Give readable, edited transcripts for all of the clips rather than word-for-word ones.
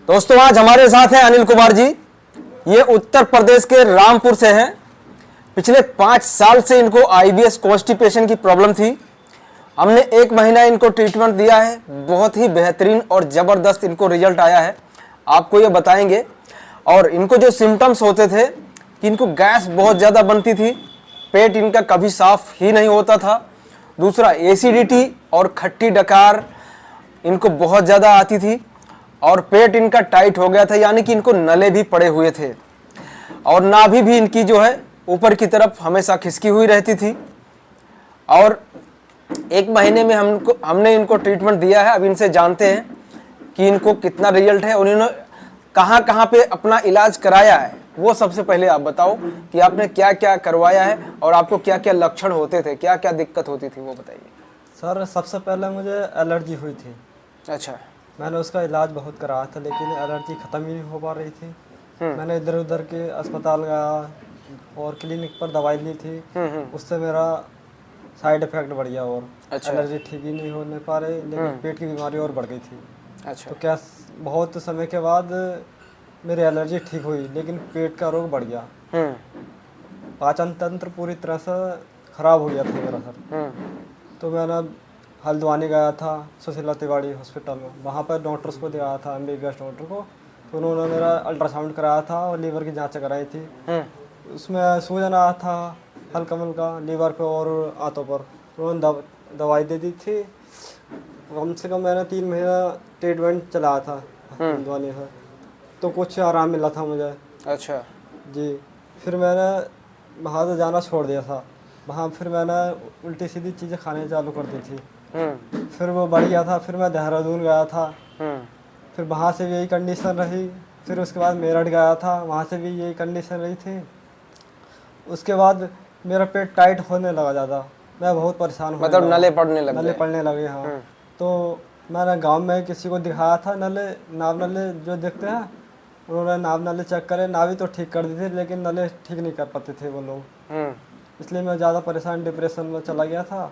दोस्तों आज हमारे साथ हैं अनिल कुमार जी। ये उत्तर प्रदेश के रामपुर से हैं। पिछले 5 साल से इनको आईबीएस कॉन्स्टिपेशन की प्रॉब्लम थी। हमने 1 महीना इनको ट्रीटमेंट दिया है, बहुत ही बेहतरीन और ज़बरदस्त इनको रिजल्ट आया है, आपको ये बताएंगे। और इनको जो सिम्टम्स होते थे कि इनको गैस बहुत ज़्यादा बनती थी, पेट इनका कभी साफ ही नहीं होता था। दूसरा एसिडिटी और खट्टी डकार इनको बहुत ज़्यादा आती थी और पेट इनका टाइट हो गया था, यानी कि इनको नले भी पड़े हुए थे और नाभि भी इनकी जो है ऊपर की तरफ हमेशा खिसकी हुई रहती थी। और 1 महीने में हमने इनको ट्रीटमेंट दिया है। अब इनसे जानते हैं कि इनको कितना रिजल्ट है, उन्होंने कहाँ कहाँ पे अपना इलाज कराया है। वो सबसे पहले आप बताओ कि आपने क्या क्या करवाया है और आपको क्या क्या लक्षण होते थे, क्या क्या दिक्कत होती थी, वो बताइए। सर सबसे पहले मुझे एलर्जी हुई थी। अच्छा। मैंने उसका इलाज बहुत कराया था लेकिन एलर्जी ख़त्म ही नहीं हो पा रही थी। मैंने इधर उधर के अस्पताल गया और क्लिनिक पर दवाई ली थी, उससे मेरा साइड इफ़ेक्ट बढ़ गया और अच्छा। एलर्जी ठीक ही नहीं होने पा रही, लेकिन पेट की बीमारी और बढ़ गई थी। अच्छा। तो क्या बहुत समय के बाद मेरी एलर्जी ठीक हुई लेकिन पेट का रोग बढ़ गया। पाचन तंत्र पूरी तरह से ख़राब हो गया था मेरा सर। तो मैंने हल्द्वानी गया था, सुशीला तिवारी हॉस्पिटल में, वहाँ पर डॉक्टर्स को दिखाया था, एमबीबीएस डॉक्टर को। तो उन्होंने मेरा अल्ट्रासाउंड कराया था और लीवर की जांच कराई थी। उसमें सूजन आया था हल्का मल्का लीवर पे और आंतों पर। तो उन्होंने दवाई दे दी थी। कम से कम मैंने 3 महीना ट्रीटमेंट चलाया था हल्द्वानी से, तो कुछ आराम मिला था मुझे। अच्छा जी। फिर मैंने वहाँ से जाना छोड़ दिया था। वहाँ फिर मैंने उल्टी सीधी चीज़ें खाने चालू कर दी थी। फिर वो बढ़ गया था। फिर मैं देहरादून गया था, फिर वहाँ से भी यही कंडीशन रही। फिर उसके बाद मेरठ गया था, वहाँ से भी यही कंडीशन रही थी। उसके बाद मेरा पेट टाइट होने लगा ज़्यादा, मैं बहुत परेशान होने मतलब लगा। नले पड़ने लगे। नले पड़ने लगे, हाँ। तो मैंने गांव में किसी को दिखाया था, नाभ नले जो देखते हैं, उन्होंने नाभ नले चेक करे, नाभि तो ठीक कर दी थी लेकिन नले ठीक नहीं कर पाते थे वो लोग। इसलिए मैं ज़्यादा परेशान डिप्रेशन में चला गया था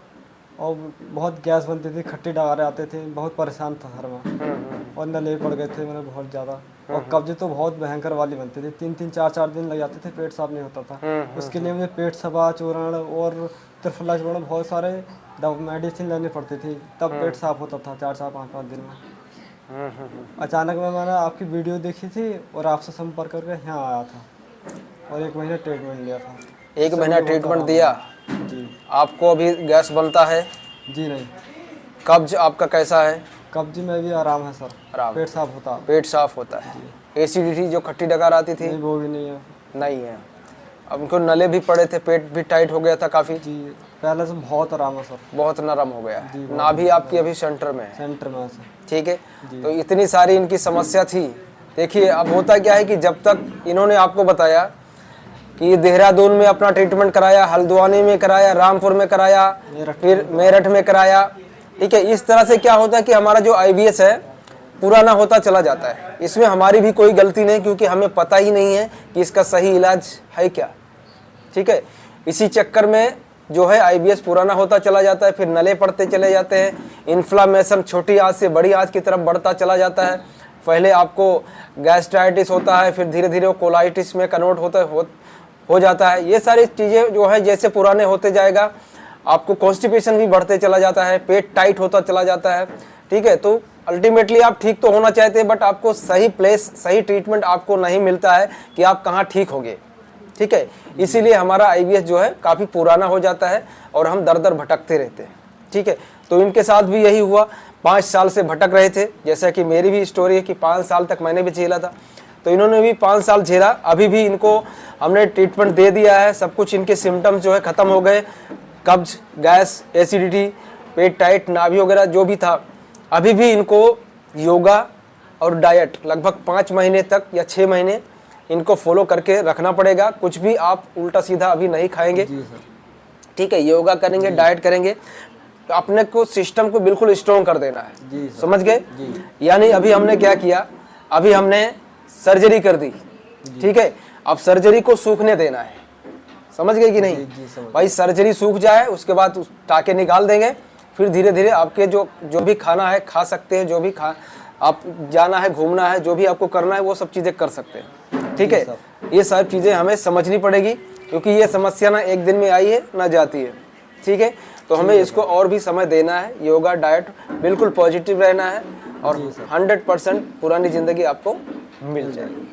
और बहुत गैस बनती थी, खट्टी डगारे आते थे, बहुत परेशान था हर में। और नले पड़ गए थे मैंने बहुत ज़्यादा। और कब्ज तो बहुत भयंकर वाली बनती थी, 3-3 4-4 दिन लग जाते थे, पेट साफ नहीं होता था। उसके लिए मुझे पेट सभा, चूर्ण और त्रिफला चूर्ण बहुत सारे मेडिसिन लेनी पड़ती थी, तब पेट साफ होता था 4-4 5-5 दिन में। अचानक में मैंने आपकी वीडियो देखी थी और आपसे संपर्क करके यहाँ आया था और 1 महीना ट्रीटमेंट लिया था। 1 महीना ट्रीटमेंट दिया जी। आपको अभी गैस बनता है? जी नहीं। कब्ज आपका कैसा है? कब्ज में भी आराम है सर, आराम। पेट साफ होता है। पेट साफ होता है। एसिडिटी जो खट्टी डकार आती थी? नहीं, वो भी नहीं है। नहीं है। अब उनको नले भी पड़े थे, पेट भी टाइट हो गया था काफ़ी? जी, पहले से बहुत आराम है सर। बहुत नरम हो गया है। नाभि आपकी अभी सेंटर में है? सेंटर में है सर। ठीक है। तो इतनी सारी इनकी समस्या थी। देखिए अब होता क्या है कि जब तक इन्होंने आपको बताया कि देहरादून में अपना ट्रीटमेंट कराया, हल्द्वानी में कराया, रामपुर में कराया, फिर मेरठ में कराया, ठीक है, इस तरह से क्या होता है कि हमारा जो आईबीएस है पुराना होता चला जाता है। इसमें हमारी भी कोई गलती नहीं, क्योंकि हमें पता ही नहीं है कि इसका सही इलाज है क्या। ठीक है, इसी चक्कर में जो है आईबीएस पुराना होता चला जाता है, फिर नले पड़ते चले जाते हैं, इन्फ्लामेशन छोटी आंच से बड़ी आंच की तरफ बढ़ता चला जाता है। पहले आपको गैस्ट्राइटिस होता है, फिर धीरे धीरे वो कोलाइटिस में कन्वर्ट हो जाता है। ये सारी चीज़ें जो है जैसे पुराने होते जाएगा, आपको कॉन्स्टिपेशन भी बढ़ते चला जाता है, पेट टाइट होता चला जाता है। ठीक है, तो अल्टीमेटली आप ठीक तो होना चाहते हैं, बट आपको सही प्लेस, सही ट्रीटमेंट आपको नहीं मिलता है कि आप कहाँ ठीक होगे। ठीक है, इसीलिए हमारा आईबीएस जो है काफ़ी पुराना हो जाता है और हम दर दर भटकते रहते हैं। ठीक है, तो इनके साथ भी यही हुआ, 5 साल से भटक रहे थे, जैसा कि मेरी भी स्टोरी है कि 5 साल तक मैंने भी झेला था। तो इन्होंने भी 5 साल झेला। अभी भी इनको हमने ट्रीटमेंट दे दिया है, सब कुछ इनके सिम्टम्स जो है ख़त्म हो गए। कब्ज, गैस, एसिडिटी, पेट टाइट, नाभि वगैरह जो भी था। अभी भी इनको योगा और डाइट लगभग 5 महीने तक या 6 महीने इनको फॉलो करके रखना पड़ेगा। कुछ भी आप उल्टा सीधा अभी नहीं खाएंगे। ठीक है, योगा करेंगे, डाइट करेंगे, तो अपने को सिस्टम को बिल्कुल स्ट्रॉन्ग कर देना है। समझ गए? यानी अभी हमने क्या किया, अभी हमने सर्जरी कर दी। ठीक है, अब सर्जरी को सूखने देना है। समझ गए कि नहीं? भाई सर्जरी सूख जाए उसके बाद टाके निकाल देंगे, फिर धीरे धीरे आपके जो भी खाना है खा सकते हैं, जो भी आप जाना है, घूमना है, जो भी आपको करना है वो सब चीज़ें कर सकते हैं। ठीक है, ये सब चीज़ें हमें समझनी पड़ेगी, क्योंकि ये समस्या ना एक दिन में आई है ना जाती है। ठीक है, तो हमें इसको और भी समय देना है। योगा, डाइट, बिल्कुल पॉजिटिव रहना है और 100% पुरानी ज़िंदगी आपको मिल जाएगी।